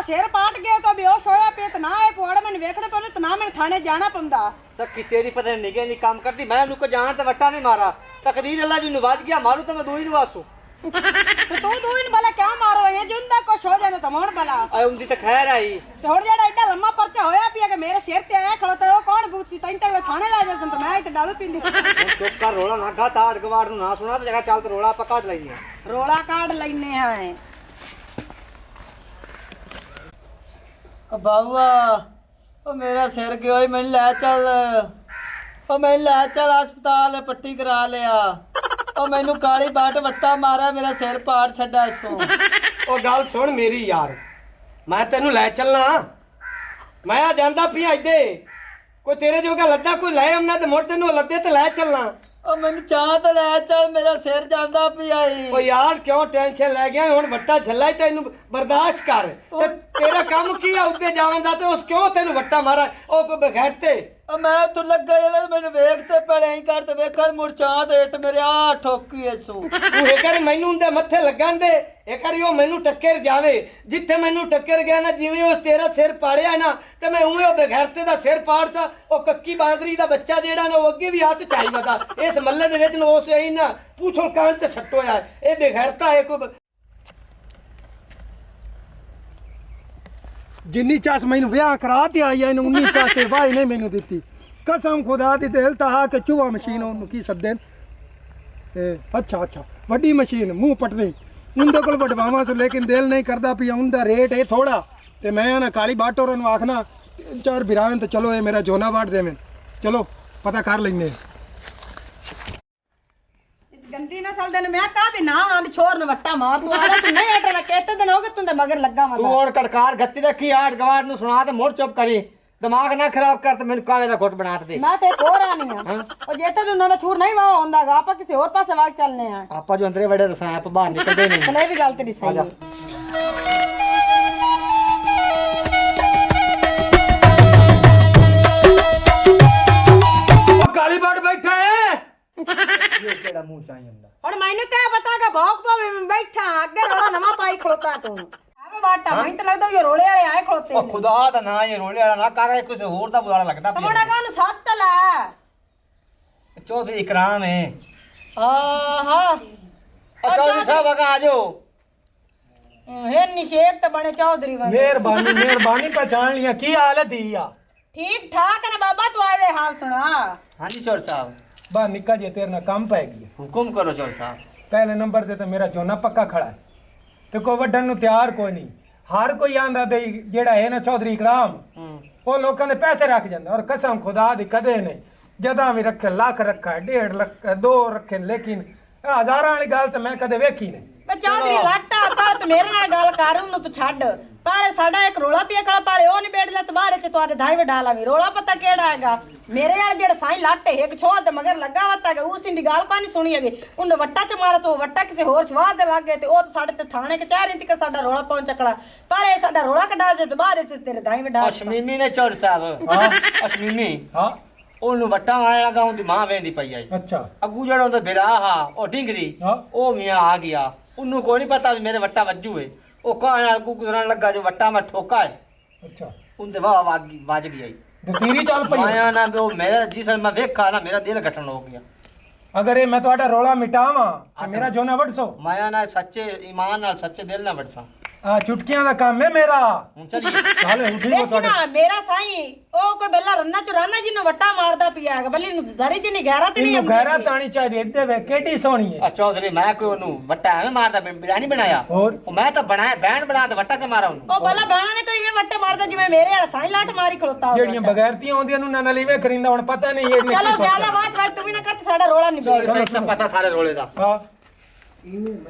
सिर पाट गया तो बेहोश होया पे तो ना है पुआड़ा मैंने वेखने पड़े तो ना मैंने थाने जाना पंदा सखी तेरी पता निगे नहीं काम करती मैं उनको जान ते वट्टा नहीं मारा तकदीर अल्लाह जी नवाज गया मारू तो मैं दो ही नवासू तो तू इन भला क्या मारो ये जिंदा कुछ हो जाने तो मोड़ भला अरे उनकी तो खैर आई तो और जेड़ा एडा लम्मा पर्चा होया पिया कि मेरे सिर ते आया खड़ा तो वो कौन पूछी तैन तक थाने ला जासन तो मैं इते डालू पिंडी चुप कर रोला ना गा ताड़ गवाड़ ना सुना तो जगह चल तो रोला पकड़ लईए रोड़ा काट लेने हैं ओ बाबूआ ओ मेरा सिर गयो मैनू लै चल ओ मैनू लै चल हस्पताल पट्टी करा लिया ओ मैनू काली बाट वट्टा मारा मेरा सिर पाड़ छड्डा इसों ਉਹ ਗੱਲ ਸੁਣ ਮੇਰੀ ਯਾਰ ਮੈਂ ਤੈਨੂੰ ਲੈ ਚੱਲਣਾ ਮੈਂ ਆ ਜਾਂਦਾ ਪਿਆ ਇੱਦੇ ਕੋਈ ਤੇਰੇ ਜੋਗਾ ਲੱਦਾ ਕੋਈ ਲੈ ਆਉਣਾ ਤੇ ਮੁੜ ਤੈਨੂੰ ਲੱਦੇ ਤੇ ਲੈ ਚੱਲਣਾ ओ मैनू चाह तो लै चल मेरा सिर जांदा पिया ਉਹ ਯਾਰ ਕਿਉਂ ਟੈਨਸ਼ਨ ਲੈ ਗਿਆ ਹੁਣ ਵੱਟਾ ਝੱਲਾ ਹੀ ਤੈਨੂੰ ਬਰਦਾਸ਼ਤ ਕਰ ਤੇ ਤੇਰਾ ਕੰਮ ਕੀ ਆ ਉੱਤੇ ਜਾਣ ਦਾ ਤੇ ਉਸ ਕਿਉਂ ਤੈਨੂੰ ਵੱਟਾ ਮਾਰਾ ਉਹ ਕੋਈ ਬਗੈਰ ਤੇ ओ मैं तू लगा जाना मैनू वेख ते पहले ही कर ते वेखा मुड़ चाह ते इट मेरे आ ठोकी इसों ਤੂੰ ਇਹ ਕਰ ਮੈਨੂੰ ਉਹਦੇ ਮੱਥੇ ਲੱਗਣ ਦੇ ਇਹ ਕਰੀ ਉਹ ਮੈਨੂੰ ਟੱਕਰ ਜਾਵੇ ਜਿੱਥੇ ਮੈਨੂੰ ਟੱਕਰ ਗਿਆ ਨਾ ਜਿਵੇਂ ਉਸ ਤੇਰਾ ਸਿਰ ਪਾੜਿਆ ਨਾ ਤੇ ਮੈਂ ਉਵੇਂ ਉਹ ਬਗੈਰਤੇ ਦਾ ਸਿਰ ਪਾੜਸਾ ਉਹ ਕੱਕੀ ਬਾਂਦਰੀ ਦਾ ਬੱਚਾ ਜਿਹੜਾ ਨਾ ਉਹ ਅੱਗੇ ਵੀ ਹੱਥ ਚਾਹੀਦਾ ਇਸ ਮੱਲੇ ਦੇ ਵਿੱਚ ਨਾ ਉਸ ਐਂ ਨਾ ਪੂਛਲ ਕਾਂ ਤੇ ਛੱਟੋਇਆ ਇਹ ਬਗੈਰਤਾ ਹੈ ਕੋਈ ਜਿੰਨੀ ਚਾਸ ਮੈਨੂੰ ਵਿਆਹ ਕਰਾ ਤੇ ਆਈ ਇਹਨੂੰ ਉਨੀ ਚਾਸੇ ਵਾਹ ਨਹੀਂ ਮੈਨੂੰ ਦਿੱਤੀ ਕਸਮ ਖੁਦਾ ਦੀ ਦਿਲ ਤਾਂ ਕਿ ਚੂਹਾ ਮਸ਼ੀਨ ਉਹਨੂੰ ਕੀ ਸੱਦੇ ਅੱਛਾ ਅੱਛਾ ਵੱਡੀ ਮਸ਼ੀਨ ਮੂੰਹ ਪਟਦੇ ਉਹਦੇ ਕੋਲ ਵਡਵਾਵਾਂ ਸੋ ਲੇਕਿਨ ਦਿਲ ਨਹੀਂ ਕਰਦਾ ਵੀ ਉਹਦਾ ਰੇਟ ਇਹ ਥੋੜਾ ਤੇ ਮੈਂ ਨਾ ਕਾਲੀ ਬਾਟੋਰਾਂ ਨੂੰ ਆਖਣਾ ਚਾਰ ਬਿਰਾਵੇਂ ਤੇ ਚਲੋ ਇਹ ਮੇਰਾ ਜੋਨਾ ਵਾਟ ਦੇਵੇਂ ਚਲੋ ਪਤਾ ਕਰ ਲੈਨੇ गंदी नस्ल दे मैं कहा भी ना उन्होंने छोर ने वट्टा मार तू आला तू नहीं हटना कहते दिन हो गए तू मगर लगा तू वंदा और कड़कार गत्ती रखी आठ गवाड़ नु सुना ते मोड़ चुप करी दिमाग ना खराब कर ते मैनू कावे दा घुट बना दे मैं ते कोर आनी हां और जे ते उन्होंने छूर नहीं वाह होंदागा आपा किसी और पासे वाग चलने हैं आपा जो अंदरे बड़े रसा आप बाहर निकलदे नहीं चले भी गल तेरी सही है ਕਾਲੀ ਬਾਟ ਬੈਠਾ ਹੈ ये केड़ा मुंह चाहिए अंदा ਹੁਣ ਮੈਨੂੰ क्या पता कि भौक पावे मैं बैठा अगे रोड़ा नवा पाई खड़ोता तू आवे बाटा मैं तो लगदा ये रोड़े वाले आए खड़ोते ओ खुदा दा ना ये रोले वाला ना कर कुछ होर दा बुलाड़ा लगदा तो मोड़ा का सत्त ला चौधरी इकराम है आहा चौधरी साहब आगा आ जाओ है निषेध तो बने चौधरी वाले ਮਿਹਰਬਾਨੀ ਪਛਾਣ ਲਿਆ ਕੀ ਹਾਲ ਹੈ ਧੀਆ ठीक ठाक है ना बाबा तू आए हाल सुना हां जी चौधरी साहब ਬਾ ਨਿੱਕਾ ਜੇ ਤੇਰੇ ਨਾਲ ਕੰਮ ਪੈ ਗਿਆ हुकुम करो चौधरी साहब ਪਹਿਲੇ ਨੰਬਰ ਤੇ ਤਾਂ ਮੇਰਾ ਝੋਨਾ ਪੱਕਾ ਖੜਾ ਹੈ ਤੇ ਕੋ ਵੱਢਣ ਨੂੰ ਤਿਆਰ ਕੋਈ ਨਹੀਂ ਹਰ ਕੋਈ ਆਂਦਾ ਬਈ ਜਿਹੜਾ ਹੈ ਨਾ ਚੌਧਰੀ ਇਕਰਾਮ ਉਹ ਲੋਕਾਂ ਦੇ ਪੈਸੇ ਰੱਖ ਜਾਂਦਾ ਔਰ ਕਸਮ ਖੁਦਾ ਦੀ ਕਦੇ ਨਹੀਂ ਜਦਾਂ ਵੀ ਰੱਖੇ ਲੱਖ ਰੱਖਾ 1.5 ਲੱਖ 2 ਰੱਖੇ ਲੇਕਿਨ ਹਜ਼ਾਰਾਂ ਵਾਲੀ ਗੱਲ ਤਾਂ ਮੈਂ ਕਦੇ ਵੇਖੀ ਨਹੀਂ ਮੈਂ ਚੌਧਰੀ ਲਾਟਾ ਪਾ ਤੇ ਮੇਰੇ ਨਾਲ ਗੱਲ ਕਰ ਉਹਨੂੰ ਤੂੰ ਛੱਡ ਪਾਲੇ ਸਾਡਾ ਇੱਕ ਰੋਲਾ ਪਿਆ ਕਲਾ ਪਾਲੇ ਉਹ ਨਹੀਂ ਬੈਠ ਲੈ ਤੁਹਾਰੇ ਚ ਤੁਹਾਡੇ ਧਾਈ ਵਡਾ ਲਾਵੀ ਰੋਲਾ ਪਤਾ ਕਿਹੜਾ ਹੈਗਾ ਮੇਰੇ ਨਾਲ ਜਿਹੜੇ ਸਾਈ ਲਾਟੇ ਇੱਕ ਛੋੜ ਦੇ ਮਗਰ ਲੱਗਾ ਵਤਾ ਕਿ ਉਸ ਦੀ ਗੱਲ ਕੋਈ ਨਹੀਂ ਸੁਣੀ ਹੈਗੀ ਉਹਨੇ ਵੱਟਾ ਚ ਮਾਰਾ ਸੋ ਵੱਟਾ ਕਿਸੇ ਹੋਰ ਸਵਾਦ ਦੇ ਲੱਗੇ ਤੇ ਉਹ ਸਾਡੇ ਤੇ ਥਾਣੇ ਕਚਹਿਰੀ ਤੱਕ ਸਾਡਾ ਰੋਲਾ ਪਹੁੰਚ ਚੱਕਲਾ ਪਾਲੇ ਸਾਡਾ ਰੋਲਾ ਕਢਾ ਦੇ ਦੁਬਾਰੇ ਚ ਤੇਰੇ ਧਾਈ ਵਡਾ ਅਸ਼ਮੀਮੀ ਨੇ ਚੌਧਰੀ ਸਾਹਿਬ ਹਾਂ ਅਸ਼ਮੀਮੀ ਹਾਂ ਉਹਨੂੰ ਵੱਟਾਂ ਵਾਲੇ ਲਗਾ ਉਹਦੀ ਮਾਂ ਵੇਂਦੀ ਪਈ ਆਈ ਅੱਛਾ ਅੱਗੂ ਜਿਹੜਾ ਉਹਦਾ ਬਿਰਾ ਹਾ ਉਹ ਡਿੰਗਰੀ ਹਾਂ ਉਹ ਮੀਆਂ ਆ ਗਿਆ ਉਹਨੂੰ ਕੋਈ ਨਹੀਂ ਪਤਾ ਵੀ ਮੇਰੇ ਵੱਟਾ ਵੱਜੂ ਏ ਉਹ ਕਾਹ ਨਾਲ ਗੁਜ਼ਰਨ ਲੱਗਾ ਜੋ ਵੱਟਾ ਮੈਂ ਠੋਕਾ ਏ ਅੱਛਾ ਉਹਦੇ ਵਾਹ ਵੱਜ ਗਈ ਆਈ ਤੇ ਤੇਰੀ ਚੱਲ ਪਈ ਮਾਇਆ ਨਾ ਉਹ ਮੇਰਾ ਜਿਸ ਮੈਂ ਵੇਖਾ ਨਾ ਮੇਰਾ ਦਿਲ ਘਟਣ ਹੋ ਗਿਆ ਅਗਰ ਇਹ ਮੈਂ ਤੁਹਾਡਾ ਰੋਲਾ ਮਿਟਾਵਾਂ ਤੇ ਮੇਰਾ ਜੋਨਾ ਵੜਸੋ ਮਾਇਆ ਨਾਲ ਸੱਚੇ ਈਮਾਨ ਨਾਲ ਸੱਚੇ ਦਿਲ ਨਾਲ ਵੜਸਾਂ ਆ ਚੁਟਕੀਆਂ ਦਾ ਕੰਮ ਹੈ ਮੇਰਾ ਹੁਣ ਚਲੀਏ ਚੱਲ ਉਠੀ ਕੋ ਤੁਹਾਡੇ ਦੇਖਣਾ ਮੇਰਾ ਸਾਈ ਉਹ ਕੋਈ ਬੱਲਾ ਰੰਨਾ ਚੁਰਾਨਾ ਜਿਹਨੂੰ ਵੱਟਾ ਮਾਰਦਾ ਪਿਆ ਹੈਗਾ ਬੱਲੀ ਨੂੰ ਜ਼ਰੀ ਜਿੰਨੀ ਗੈਰਤ ਨਹੀਂ ਇਹਨੂੰ ਗੈਰਾ ਤਾਣੀ ਚਾਹੀਦੀ ਇੱਥੇ ਵੇ ਕਿਹੜੀ ਸੋਹਣੀ ਹੈ ਆ ਚੌਧਰੀ ਮੈਂ ਕੋਈ ਉਹਨੂੰ ਵੱਟਾ ਐਵੇਂ ਮਾਰਦਾ ਬਿਰਿਆਨੀ ਬਣਾਇਆ ਹੋਰ ਉਹ ਮੈਂ ਤਾਂ ਬਣਾਇਆ ਬੈਣ ਬਣਾ ਤੇ ਵੱਟਾ ਤੇ ਮਾਰਾ ਉਹਨੂੰ ਉਹ ਬੱਲਾ ਬਾਣਾ ਨੇ ਕੋਈ ਵੱਟੇ ਮਾਰਦਾ ਜਿਵੇਂ ਮੇਰੇ ਵਾਲਾ ਸਾਈ ਲਾਟ ਮਾਰੀ ਖਲੋਤਾ ਹੋਵੇ ਜਿਹੜੀਆਂ ਬਗੈਰਤੀਆਂ ਆਉਂਦੀਆਂ ਨੂੰ ਨਾ ਲੀਵੇਂ ਕਰਿੰਦਾ ਹੁਣ ਪਤਾ ਨਹੀਂ ਇਹਨੇ ਚਲੋ ਕੀ ਜ਼ਿਆਦਾ ਸੋਚਿਆ ਬਾਤ ਬਾਤ ਤੂੰ ਵੀ ਨਾ ਕਰ ਸਾਡਾ ਰੋਲਾ ਨਹੀਂ ਚੌਧਰੀ ਤੈਨੂੰ ਤਾਂ ਪਤਾ ਸਾਰੇ ਰੋਲੇ ਦਾ ਹਾਂ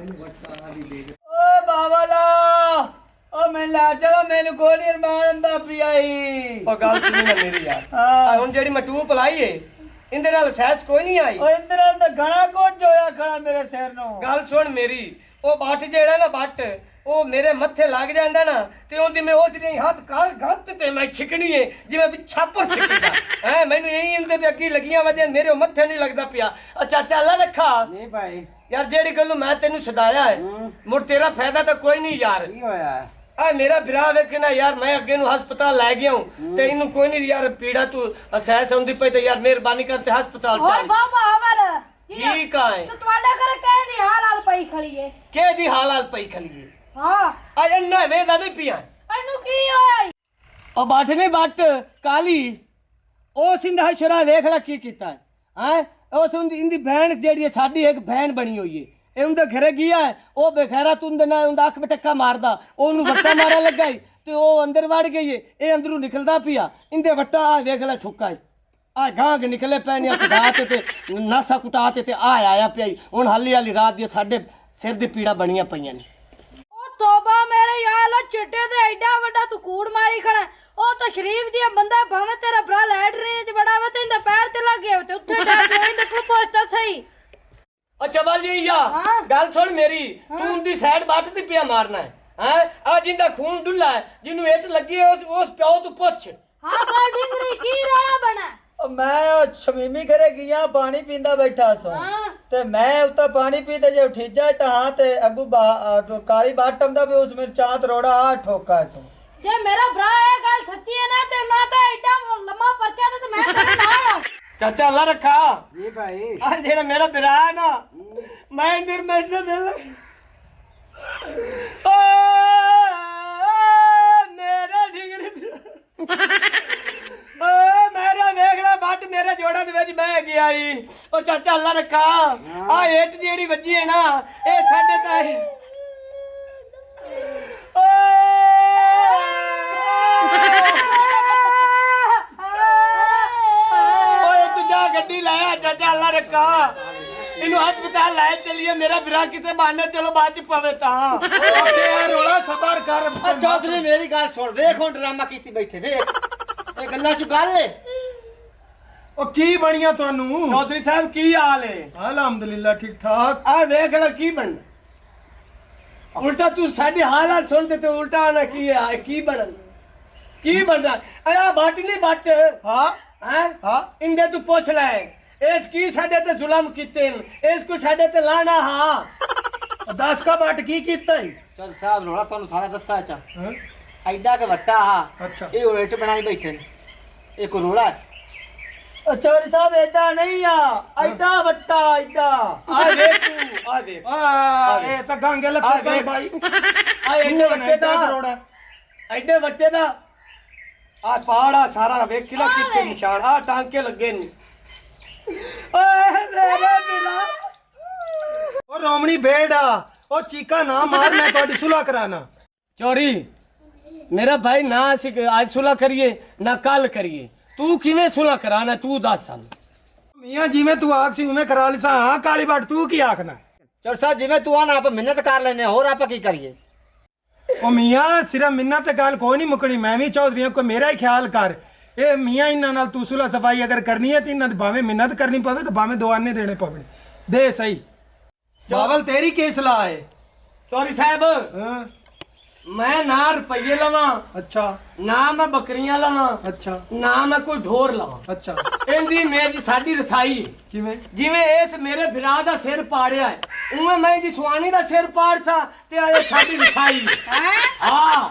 ਓ ਬਾਬਾ ਲਾ ਓ ਮੈਂ ਲਾ ਚਲੋ ਮੈਨੂੰ ਗੋਲੀਆਂ ਮਾਰਨ ਦਾ ਪਿਆ ਈ ਉਹ ਗੱਲ ਸੁਣੀ ਨਾ ਮੇਰੀ ਯਾਰ ਹਾਂ ਹੁਣ ਜਿਹੜੀ ਮੈਂ ਟੂਬ ਲਾਈ ਏ ਇਹਦੇ ਨਾਲ ਸਹਿਸ ਕੋਈ ਨਹੀਂ ਆਈ ਓ ਇੰਦਰਾ ਤਾਂ ਘਣਾ ਕੁਝ ਹੋਇਆ ਖੜਾ ਮੇਰੇ ਸਿਰ ਨੂੰ ਗੱਲ ਸੁਣ ਮੇਰੀ ਉਹ ਬੱਟ ਜਿਹੜਾ ਨਾ ਬੱਟ ਉਹ ਮੇਰੇ ਮੱਥੇ ਲੱਗ ਜਾਂਦਾ ਨਾ ਤੇ ਉਹਦੀ ਮੈਂ ਉਹ ਜਿਹੀ ਹੱਥ ਕਰ ਗੱਤ ਤੇ ਮੈਂ ਛਿਕਣੀ ਏ ਜਿਵੇਂ ਵੀ ਛਾਪਰ ਛਿਕਦਾ ਹੈ ਮੈਨੂੰ ਇਹੀ ਇੰਦੇ ਤੇ ਅੱਗੀ ਲੱਗੀਆਂ ਵਜੇ ਮੇਰੇ ਮੱਥੇ ਨਹੀਂ ਲੱਗਦਾ ਪਿਆ ਅੱਛਾ ਚੱਲ ਰੱਖਾ ਨਹੀਂ ਭਾਈ ਯਾਰ ਜਿਹੜੀ ਗੱਲ ਮੈਂ ਤੈਨੂੰ ਸਦਾਇਆ ਹੈ ਮੁੜ ਤੇਰਾ ਫਾਇਦਾ ਤਾਂ ਕੋਈ ਨਹੀਂ ਯਾਰ ਕੀ ਹੋਇਆ ਆ ਮੇਰਾ ਵਿਰਾਹ ਵੇਖਣਾ ਯਾਰ ਮੈਂ ਅੱਗੇ ਨੂੰ ਹਸਪਤਾਲ ਲੈ ਗਿਆ ਹੂੰ ਤੇ ਇਹਨੂੰ ਕੋਈ ਨਹੀਂ ਯਾਰ ਪੀੜਾ ਤੂੰ ਅਸੈਸ ਹੁੰਦੀ ਪਈ ਤੇ ਯਾਰ ਮਿਹਰਬਾਨੀ ਕਰ ਤੇ ਹਸਪਤਾਲ ਹੋਰ ਚੱਲ ਬਾਬਾ ਹਵਲ ਠੀਕ ਆ ਤੇ ਤੁਹਾਡਾ ਘਰ ਕਹਿ ਦੀ ਹਾਲ ਹਾਲ ਪਈ ਖੜੀ ਏ ਕਿਹਦੀ ਹਾਲ ਪਈ ਖਲੀਏ ਹਾਂ ਆ ਇੰਨਾ ਵੇਦਾ ਨਹੀਂ ਪਿਆ ਇਹਨੂੰ ਕੀ ਹੋਇਆ ਈ? ਉਹ ਬਾਠ ਨੇ ਬੱਟ ਕਾਲੀ ਉਹ ਸਿੰਧਾ ਸ਼ਰਾ ਵੇਖ ਲੈ ਕੀ ਕੀਤਾ ਹੈ ਉਹ ਸੁਣ ਇੰਦੀ ਭੈਣ ਜਿਹੜੀ ਹੈ ਸਾਡੀ ਇੱਕ ਭੈਣ ਬਣੀ ਹੋਈ ਹੈ ਇਹ ਉਹਦੇ ਘਰੇ ਗਿਆ ਹੈ ਉਹ ਬੇਖੈਰਾ ਤੁੰਦੇ ਨਾਲ ਉਹਦਾ ਅੱਖ ਬਟੱਕਾ ਮਾਰਦਾ ਉਹਨੂੰ ਵੱਟਾ ਮਾਰਾ ਲੱਗਾ ਈ ਤੇ ਉਹ ਅੰਦਰ ਵੜ ਗਈ ਏ ਇਹ ਅੰਦਰੋਂ ਨਿਕਲਦਾ ਪਿਆ ਇੰਦੇ ਵੱਟਾ ਆ ਵੇਖ ਲੈ ਠੁੱਕਾ ਆ ਗਾਂਗ ਨਿਕਲੇ ਪੈਣੇ ਕੁਟਾ ਤੇ ਨਾਸਾ ਕੁਟਾ ਤੇ ਆ ਆਇਆ ਪਿਆ ਈ। ਹੁਣ ਹਾਲੀ ਹਾਲੀ ਰਾਤ ਦੀ ਸਾਡੇ ਸਿਰ ਦੀ ਪੀੜਾ ਬਣੀਆਂ ਪਈਆਂ ਨੇ ਉਹ ਤੋਬਾ ਮੇਰੇ ਯਾਰ ਲੋ ਚਿੱਟੇ ਤੇ ਐਡਾ ਵੱਡਾ ਤੂੰ ਕੂੜ ਮਾਰੀ ਖੜਾ ਉਹ ਤਾਂ ਸ਼ਰੀਫ ਦੀ ਬੰਦਾ ਭਾਵੇਂ ਤੇਰਾ ਭਰਾ ਲੈਟਰੀਨ ਚ ਬੜਾ ਵੇ ਤੇ ਇਹਦਾ ਪੈਰ ਤੇ ਲੱਗ ਗਿਆ ਤੇ ਉੱਥੇ ਡਰ ਪਿਆ ਇਹਦਾ ਕੋਲ ਪਹੁੰਚਦਾ ਸਹੀ ਅੱਛਾ ਬਾਲ ਜੀ ਯਾ ਹਾਂ। ਗੱਲ ਸੁਣ ਮੇਰੀ ਤੂੰ ਉਹਦੀ ਸਾਈਡ ਬੱਟ ਤੇ ਪਿਆ ਮਾਰਨਾ ਹੈ ਆ ਜਿੰਦਾ ਖੂਨ ਡੁੱਲਾ ਹੈ ਜਿਹਨੂੰ ਇੱਟ ਲੱਗੀ ਹੈ ਉਸ ਪਿਓ ਤੂੰ ਪੁੱਛ ਹਾਂ ਬਾ ਡਿੰਗਰੀ ਕੀ ਰਾਣਾ ਬਣਾ ਮੈਂ ਸ਼ਮੀਮੀ ਘਰੇ ਗਿਆ ਪਾਣੀ ਪੀਂਦਾ ਬੈਠਾ ਸਾਂ ਹਾਂ ਤੇ ਮੈਂ ਉੱਤਾ ਪਾਣੀ ਪੀਤੇ ਜੇ ਉਠੀਜਾ ਤਾਂ ਹਾਂ ਤੇ ਅੱਗੂ ਕਾਲੀ ਬਾਟਮ ਦਾ ਵੀ ਉਸ ਮੇਰੇ ਚਾਂਤ ਰੋੜਾ ਆ ਠੋਕਾ ਤੂੰ ਜੇ ਮੇਰਾ ਭਰਾ ਇਹ ਗੱਲ ਸੱਚੀ ਹੈ ਨਾ ਤੇ ਨਾ ਤਾਂ ਐਡਾ ਲੰਮਾ ਪਰਚਾ ਤੇ ਮੈਂ ਤੇਰੇ ਨਾਲ ਆ ਚਾਚਾ ਅੱਲਾ ਰੱਖਾ ਜੀ ਭਾਈ ਆ ਜਿਹੜਾ ਮੇਰਾ ਵਿਰਾ ਹੈ ਨਾ ਮੈਂ ਇੰਦਰ ਮੈਡਨ ਦਿਲ ਓ ਮੇਰਾ ਢਿੰਗਰੀ ਓ ਮੇਰਾ ਵੇਖਣਾ ਬੱਟ ਮੇਰੇ ਜੋੜਾਂ ਦੇ ਵਿੱਚ ਬਹਿ ਗਿਆ ਈ ਉਹ ਚਾਚਾ ਅੱਲਾ ਰੱਖਾ ਆ ਇੱਟ ਜਿਹੜੀ ਵੱਜੀ ਹੈ ਨਾ ਇਹ ਸਾਡੇ ਤਾਂ ਓਏ ਤੂੰ ਜਾ ਗੱਡੀ ਲਾਇਆ ਚਾਚਾ ਅੱਲਾ ਰੱਖਾ ਇਹਨੂੰ ਹਸਪਤਾਲ ਲੈ ਚੱਲੀਏ ਮੇਰਾ ਵਿਰਾ ਕਿਸੇ ਬਹਾਨੇ ਚਲੋ ਬਾਅਦ ਚ ਪਵੇ ਤਾਂ ਓਕੇ ਰੋਲਾ ਸਬਰ ਕਰ ਚੌਧਰੀ ਮੇਰੀ ਗੱਲ ਸੁਣ ਵੇਖ ਹੁਣ ਡਰਾਮਾ ਕੀਤੀ ਬੈਠੇ ਵੇਖ ਇਹ ਗੱਲਾਂ ਚ ਗੱਲ ਏ ਉਹ ਕੀ ਬਣੀਆਂ ਤੁਹਾਨੂੰ ਚੌਧਰੀ ਸਾਹਿਬ ਕੀ ਹਾਲ ਹੈ ਅਲਹਮਦੁਲਿਲਾ ਠੀਕ ਠਾਕ ਆ ਵੇਖ ਲੈ ਕੀ ਬਣਨਾ ਉਲਟਾ ਤੂੰ ਸਾਡੇ ਹਾਲਾਤ ਸੁਣਦੇ ਤੇ ਉਲਟਾ ਨਾ ਕੀ ਬਣਨਾ ਆ ਬੱਟ ਨਹੀਂ ਬੱਟ ਹਾਂ ਹਾਂ ਇੰਦੇ ਤੂੰ ਪੁੱਛ ਲੈ ਇਸ ਕੀ ਸਾਡੇ ਤੇ ਜ਼ੁਲਮ ਕੀਤੇ ਨੇ ਇਸ ਕੋ ਸਾਡੇ ਤੇ ਲਾਣਾ ਹਾਂ ਦੱਸ ਕਾ ਬਾਟ ਕੀ ਕੀਤਾ ਈ ਚਲ ਸਾਹਿਬ ਰੋਲਾ ਤੁਹਾਨੂੰ ਸਾਰਾ ਦੱਸਾ ਚਾ ਹਾਂ? ਐਡਾ ਕੇ ਵੱਟਾ ਆ ਅੱਛਾ ਇਹ ਉਲਟ ਬਣਾਈ ਬੈਠੇ ਨੇ ਇਹ ਕੋ ਰੋਲਾ ਚੌਧਰੀ ਸਾਹਿਬ ਐਡਾ ਨਹੀਂ ਆ ਐਡਾ ਵੱਟਾ ਐਡਾ ਆ ਦੇਖ ਤੂੰ ਆ ਦੇਖ ਇਹ ਤਾਂ ਗਾਂਗੇ ਲੱਗੇ ਪਏ ਭਾਈ ਆ ਐਡੇ ਵੱਟੇ ਦਾ ਕਰੋੜਾ ਐਡੇ ਵੱਟੇ ਦਾ ਆ ਪਹਾੜਾ ਸਾਰਾ ਵੇਖ ਲੈ ਕਿੱਥੇ ਨਿਸ਼ਾਨ ਆ ਟਾਂਕੇ ਲੱਗੇ ਨੇ ਓਏ ਮੇਰੇ ਵੀਰਾ ਉਹ ਰੋਮਣੀ ਬੇੜਾ ਉਹ ਚੀਕਾ ਨਾ ਮਾਰ ਮੈਂ ਤੁਹਾਡੀ ਸੁਲਾ ਕਰਾਣਾ ਚੋਰੀ ਮੇਰਾ ਭਾਈ ਨਾ ਅਸੀਂ ਅੱਜ ਸੁਲਾ ਕਰੀਏ ਨਾ ਕੱਲ ਕਰੀਏ ਤੂੰ ਕਿਵੇਂ ਸੁਲਾ ਕਰਾਣਾ ਤੂੰ ਦੱਸ ਸਾਨੂੰ ਮੀਆਂ ਜਿਵੇਂ ਤੂੰ ਆਖ ਸੀ ਉਵੇਂ ਕਰਾ ਲਿਸਾ ਹਾਂ ਕਾਲੀ ਬਾਟ ਤੂੰ ਕੀ ਆਖਣਾ ਚਲ ਸਾਹਿਬ ਜਿਵੇਂ ਤੂੰ ਆਣਾ ਆਪਾਂ ਮਿਹਨਤ ਕਰ ਲੈਨੇ ਹੋਰ ਆਪਾਂ ਕੀ ਕਰੀਏ ਉਹ ਮੀਆਂ ਸਿਰਫ ਮਿੰਨਾ ਤੇ ਗੱਲ ਕੋਈ ਨਹੀਂ ਮੁਕਣੀ ਮੈਂ ਵੀ ਚੌਧਰੀਆਂ ਕੋ ਮੇਰਾ ਹੀ ਖਿਆਲ ਕਰ ਇਹ ਮੀਆਂ ਇਹਨਾਂ ਨਾਲ ਤੂੰ ਸੁਲਾ ਸਫਾਈ ਅਗਰ ਕਰਨੀ ਹੈ ਤੇ ਇਹਨਾਂ ਦੇ ਭਾਵੇਂ ਮਿੰਨਤ ਕਰਨੀ ਪਵੇ ਤੇ ਭਾਵੇਂ ਦੋ ਆਨੇ ਦੇਣੇ ਪਵਣ ਦੇ ਸਹੀ ਬਾਵਲ ਤੇਰੀ ਕੀ ਸਲਾਹ ਹੈ ਚੋਰੀ ਸਾਹਿਬ ਹਾਂ ਮੈਂ ਨਾ ਰੁਪਈਏ ਲਵਾਂ ਅੱਛਾ ਨਾ ਮੈਂ ਬੱਕਰੀਆਂ ਲਵਾਂ ਅੱਛਾ ਨਾ ਮੈਂ ਕੋਈ ਢੋਰ ਲਵਾਂ ਅੱਛਾ ਇਹਦੀ ਮੇਰੀ ਸਾਡੀ ਰਸਾਈ ਹੈ ਕਿਵੇਂ ਜਿਵੇਂ ਇਸ ਮੇਰੇ ਵਿਰਾ ਦਾ ਸਿਰ ਪਾੜਿਆ ਹੈ ਉਵੇਂ ਮੈਂ ਇਹਦੀ ਸੁਆਣੀ ਦਾ ਸਿਰ ਪਾੜਸਾ ਤੇ ਆ ਸਾਡੀ ਰਸਾਈ ਹੈ ਹਾਂ